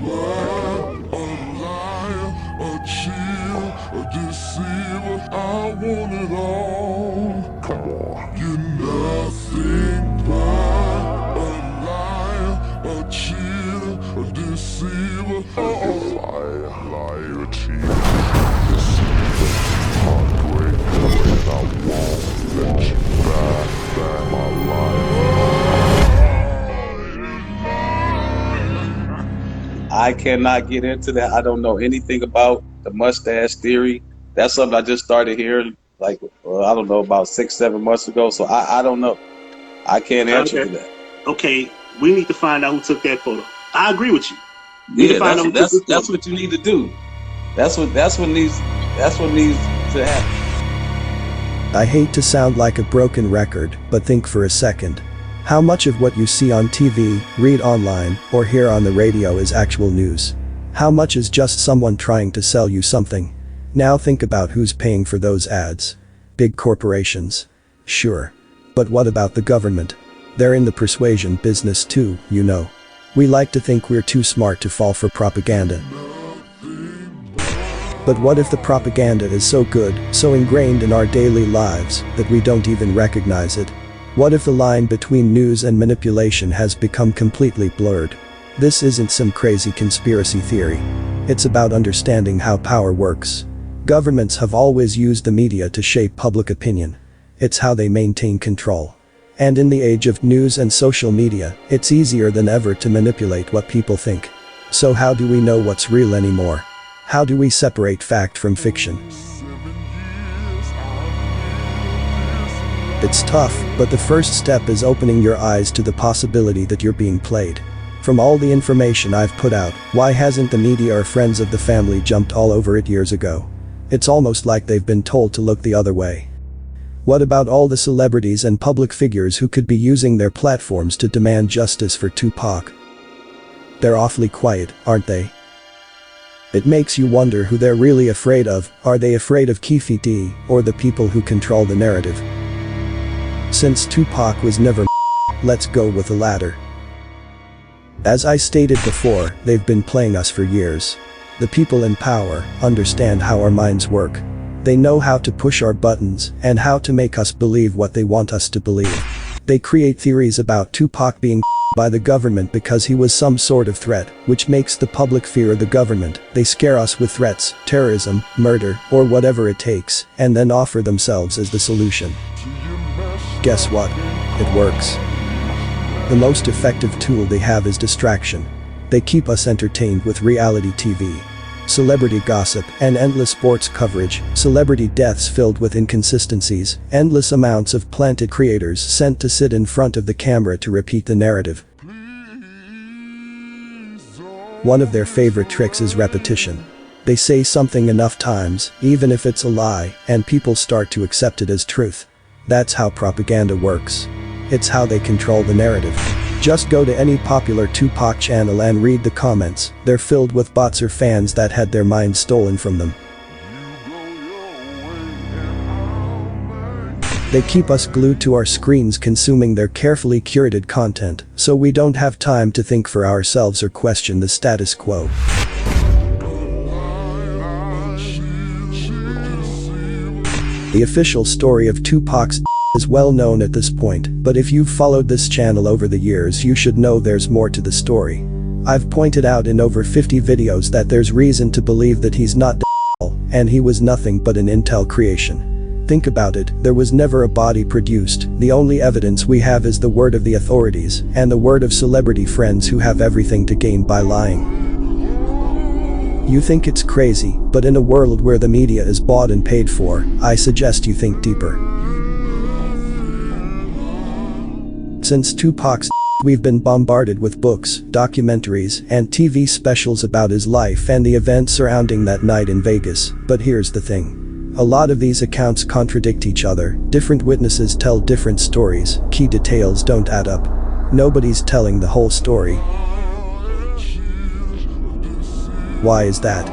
bad, a liar, a cheater, a deceiver. I want it all. Come on. You're nothing but a liar, a cheater, a deceiver. Liar, cheater, deceiver, heartbreaker, and I won't let you back my life. I cannot get into that. I don't know anything about the Mustache Theory. That's something I just started hearing, like, I don't know, about 6-7 months ago. So I don't know. I can't answer to that. Okay, we need to find out who took that photo. I agree with you. Yeah, that's what you need to do. That's what needs to happen. I hate to sound like a broken record, but think for a second. How much of what you see on TV, read online, or hear on the radio is actual news? How much is just someone trying to sell you something? Now think about who's paying for those ads. Big corporations. Sure. But what about the government? They're in the persuasion business too, you know. We like to think we're too smart to fall for propaganda. But what if the propaganda is so good, so ingrained in our daily lives, that we don't even recognize it? What if the line between news and manipulation has become completely blurred? This isn't some crazy conspiracy theory. It's about understanding how power works. Governments have always used the media to shape public opinion. It's how they maintain control. And in the age of news and social media, it's easier than ever to manipulate what people think. So how do we know what's real anymore? How do we separate fact from fiction? It's tough, but the first step is opening your eyes to the possibility that you're being played. From all the information I've put out, why hasn't the media or friends of the family jumped all over it years ago? It's almost like they've been told to look the other way. What about all the celebrities and public figures who could be using their platforms to demand justice for Tupac? They're awfully quiet, aren't they? It makes you wonder who they're really afraid of. Are they afraid of Keefe D, or the people who control the narrative? Since Tupac was never let's go with the latter. As I stated before, they've been playing us for years. The people in power understand how our minds work. They know how to push our buttons and how to make us believe what they want us to believe. They create theories about Tupac being by the government because he was some sort of threat, which makes the public fear the government. They scare us with threats, terrorism, murder, or whatever it takes, and then offer themselves as the solution. Guess what? It works. The most effective tool they have is distraction. They keep us entertained with reality TV. Celebrity gossip and endless sports coverage, celebrity deaths filled with inconsistencies, endless amounts of planted creators sent to sit in front of the camera to repeat the narrative. One of their favorite tricks is repetition. They say something enough times, even if it's a lie, and people start to accept it as truth. That's how propaganda works. It's how they control the narrative. Just go to any popular Tupac channel and read the comments. They're filled with bots or fans that had their minds stolen from them. They keep us glued to our screens consuming their carefully curated content, so we don't have time to think for ourselves or question the status quo. The official story of Tupac's is well known at this point, but if you've followed this channel over the years, you should know there's more to the story. I've pointed out in over 50 videos that there's reason to believe that he's not and he was nothing but an intel creation. Think about it, there was never a body produced. The only evidence we have is the word of the authorities and the word of celebrity friends who have everything to gain by lying. You think it's crazy, but in a world where the media is bought and paid for, I suggest you think deeper. Since Tupac's we've been bombarded with books, documentaries, and TV specials about his life and the events surrounding that night in Vegas, but here's the thing. A lot of these accounts contradict each other, different witnesses tell different stories, key details don't add up. Nobody's telling the whole story. Why is that?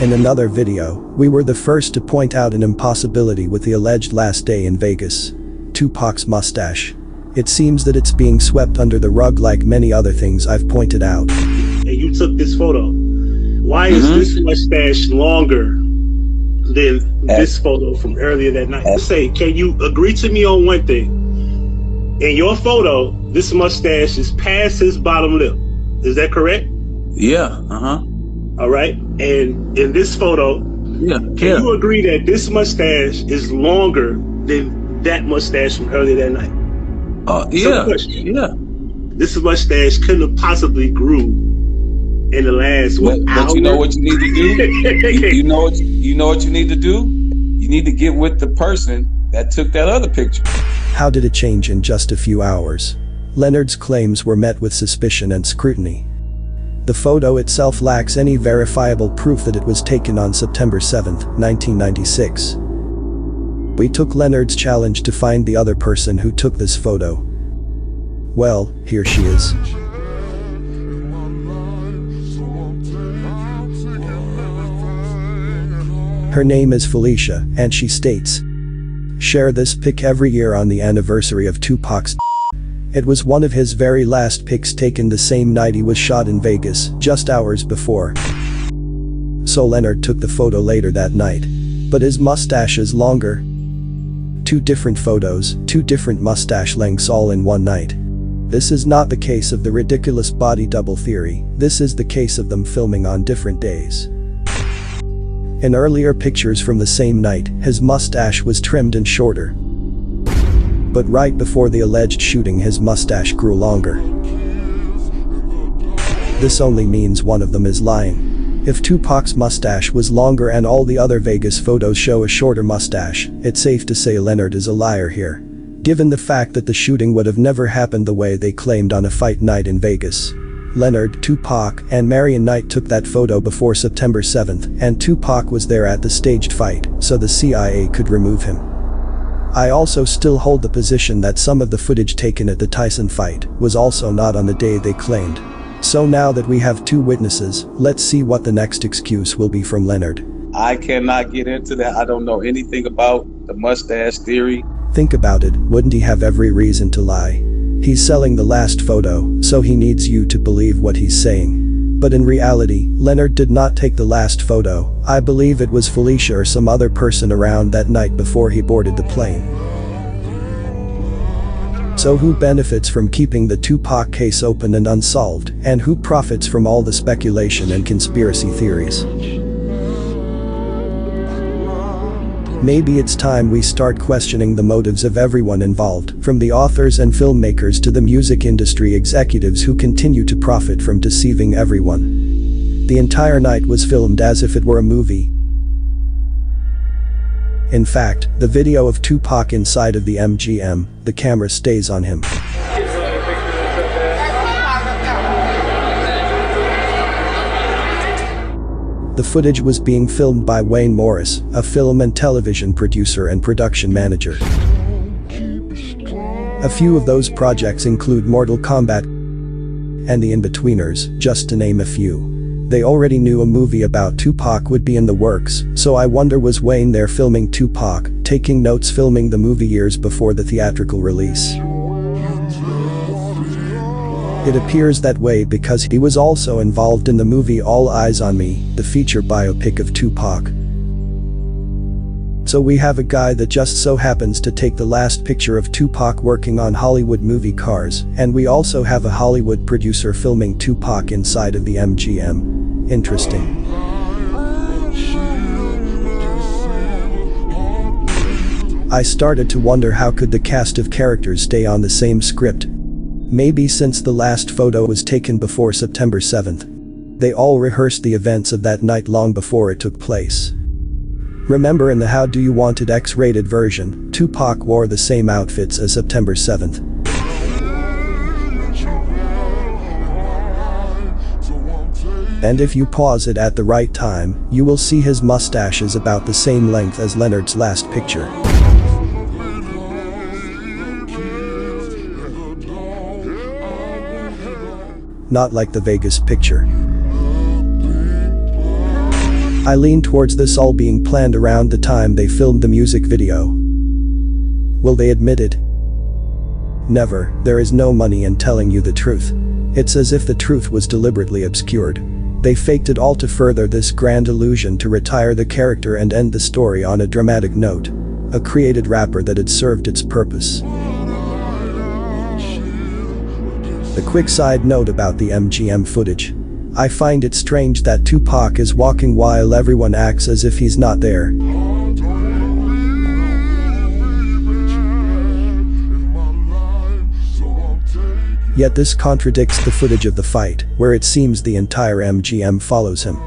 In another video, we were the first to point out an impossibility with the alleged last day in Vegas. Tupac's mustache. It seems that it's being swept under the rug like many other things I've pointed out. And you took this photo. Why is this mustache longer than this photo from earlier that night? Say, can you agree to me on one thing? In your photo, this mustache is past his bottom lip. Is that correct? Yeah. All right. And in this photo, can you agree that this mustache is longer than that mustache from earlier that night? Yeah. This mustache couldn't have possibly grew in the last hour. But you know what you need to do? you know what you need to do? You need to get with the person that took that other picture. How did it change in just a few hours? Leonard's claims were met with suspicion and scrutiny. The photo itself lacks any verifiable proof that it was taken on September 7, 1996. We took Leonard's challenge to find the other person who took this photo. Well, here she is. Her name is Felicia, and she states, "Share this pic every year on the anniversary of Tupac's." It was one of his very last pics taken the same night he was shot in Vegas, just hours before. So Leonard took the photo later that night. But his mustache is longer. 2 different photos, 2 different mustache lengths all in one night. This is not the case of the ridiculous body double theory, this is the case of them filming on different days. In earlier pictures from the same night, his mustache was trimmed and shorter. But right before the alleged shooting his mustache grew longer. This only means one of them is lying. If Tupac's mustache was longer and all the other Vegas photos show a shorter mustache, it's safe to say Leonard is a liar here. Given the fact that the shooting would have never happened the way they claimed on a fight night in Vegas. Leonard, Tupac, and Marion Knight took that photo before September 7th, and Tupac was there at the staged fight, so the CIA could remove him. I also still hold the position that some of the footage taken at the Tyson fight was also not on the day they claimed. So now that we have 2 witnesses, let's see what the next excuse will be from Leonard. I cannot get into that. I don't know anything about the mustache theory. Think about it, wouldn't he have every reason to lie? He's selling the last photo, so he needs you to believe what he's saying. But in reality, Leonard did not take the last photo. I believe it was Felicia or some other person around that night before he boarded the plane. So who benefits from keeping the Tupac case open and unsolved, and who profits from all the speculation and conspiracy theories? Maybe it's time we start questioning the motives of everyone involved, from the authors and filmmakers to the music industry executives who continue to profit from deceiving everyone. The entire night was filmed as if it were a movie. In fact, the video of Tupac inside of the MGM, the camera stays on him. The footage was being filmed by Wayne Morris, a film and television producer and production manager. A few of those projects include Mortal Kombat and The In-Betweeners, just to name a few. They already knew a movie about Tupac would be in the works, so I wonder, was Wayne there filming Tupac, taking notes, filming the movie years before the theatrical release? It appears that way because he was also involved in the movie All Eyez on Me, the feature biopic of Tupac. So we have a guy that just so happens to take the last picture of Tupac working on Hollywood movie cars, and we also have a Hollywood producer filming Tupac inside of the MGM. Interesting. I started to wonder, how could the cast of characters stay on the same script? Maybe since the last photo was taken before September 7th. They all rehearsed the events of that night long before it took place. Remember, in the How Do You Want It X-rated version, Tupac wore the same outfits as September 7th. And if you pause it at the right time, you will see his mustache is about the same length as Leonard's last picture. Not like the Vegas picture. I lean towards this all being planned around the time they filmed the music video. Will they admit it? Never, there is no money in telling you the truth. It's as if the truth was deliberately obscured. They faked it all to further this grand illusion to retire the character and end the story on a dramatic note. A created wrapper that had served its purpose. A quick side note about the MGM footage. I find it strange that Tupac is walking while everyone acts as if he's not there. Yet this contradicts the footage of the fight, where it seems the entire MGM follows him.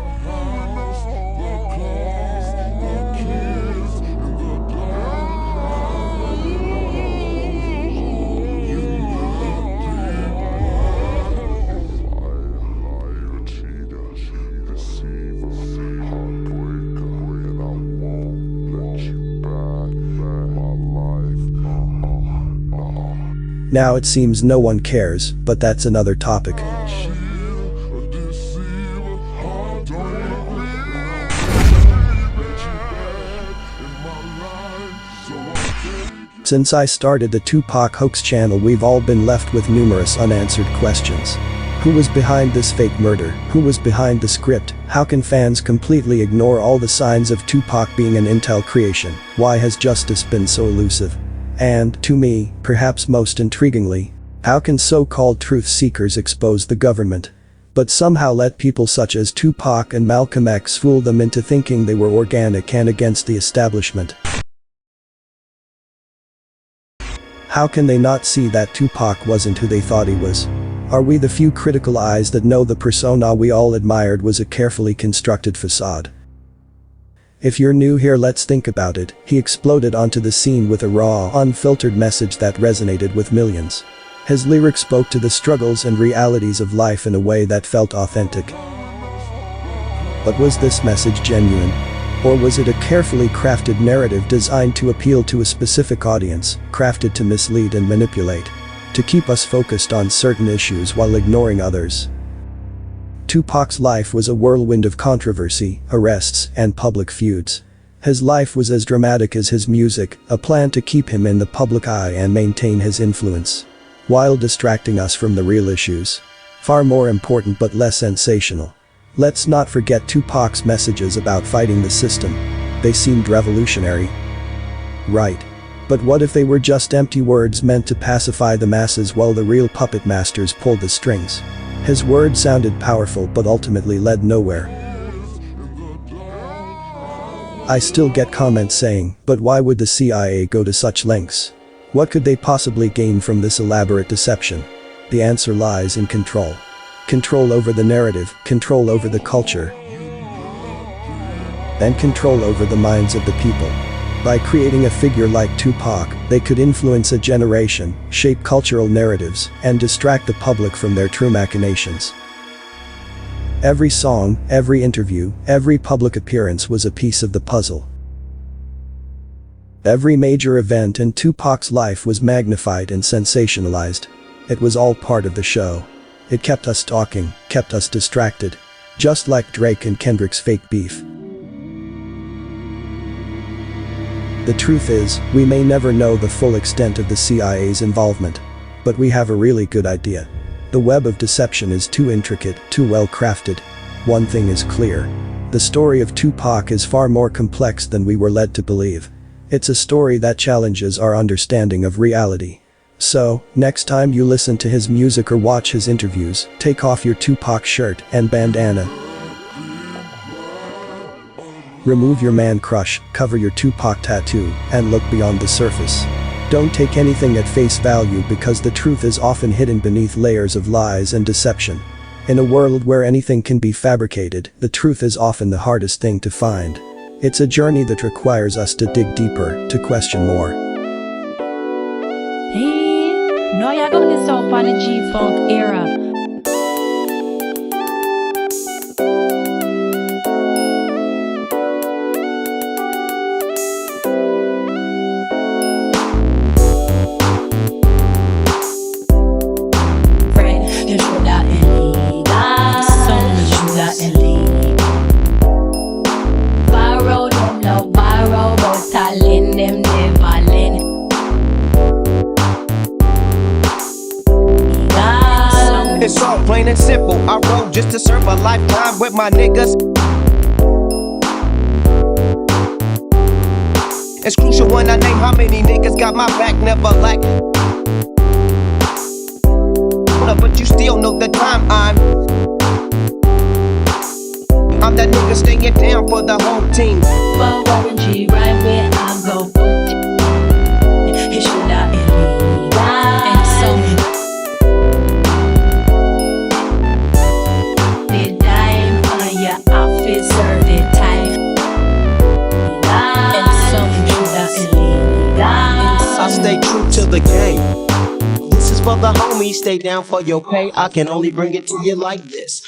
Now it seems no one cares, but that's another topic. Since I started the 2pac hoax channel, we've all been left with numerous unanswered questions. Who was behind this fake murder? Who was behind the script? How can fans completely ignore all the signs of Tupac being an intel creation? Why has justice been so elusive? And, to me, perhaps most intriguingly, how can so-called truth seekers expose the government, but somehow let people such as Tupac and Malcolm X fool them into thinking they were organic and against the establishment? How can they not see that Tupac wasn't who they thought he was? Are we the few critical eyes that know the persona we all admired was a carefully constructed facade? If you're new here, let's think about it. He exploded onto the scene with a raw, unfiltered message that resonated with millions. His lyrics spoke to the struggles and realities of life in a way that felt authentic. But was this message genuine? Or was it a carefully crafted narrative designed to appeal to a specific audience, crafted to mislead and manipulate? To keep us focused on certain issues while ignoring others? Tupac's life was a whirlwind of controversy, arrests, and public feuds. His life was as dramatic as his music, a plan to keep him in the public eye and maintain his influence, while distracting us from the real issues. Far more important but less sensational. Let's not forget Tupac's messages about fighting the system. They seemed revolutionary. Right. But what if they were just empty words meant to pacify the masses while the real puppet masters pulled the strings? His words sounded powerful but ultimately led nowhere. I still get comments saying, but why would the CIA go to such lengths? What could they possibly gain from this elaborate deception? The answer lies in control. Control over the narrative, control over the culture, and control over the minds of the people. By creating a figure like Tupac, they could influence a generation, shape cultural narratives, and distract the public from their true machinations. Every song, every interview, every public appearance was a piece of the puzzle. Every major event in Tupac's life was magnified and sensationalized. It was all part of the show. It kept us talking, kept us distracted. Just like Drake and Kendrick's fake beef. The truth is, we may never know the full extent of the CIA's involvement. But we have a really good idea. The web of deception is too intricate, too well crafted. One thing is clear. The story of Tupac is far more complex than we were led to believe. It's a story that challenges our understanding of reality. So, next time you listen to his music or watch his interviews, take off your Tupac shirt and bandana. Remove your man crush, cover your Tupac tattoo, and look beyond the surface. Don't take anything at face value because the truth is often hidden beneath layers of lies and deception. In a world where anything can be fabricated, the truth is often the hardest thing to find. It's a journey that requires us to dig deeper, to question more. Hey, no, y'all got this up on the G-Funk era. simple. I roll just to serve a lifetime with my niggas. It's crucial when I name how many niggas got my back, never lack. But you still know the time I'm that nigga staying down for the whole team. But Warren G, right where I go, put his shoulder in me. And so the dime on your outfit, serve it tight. And so shoulder in me. I stay true to the game. This is for the homies, stay down for your pay. I can only bring it to you like this.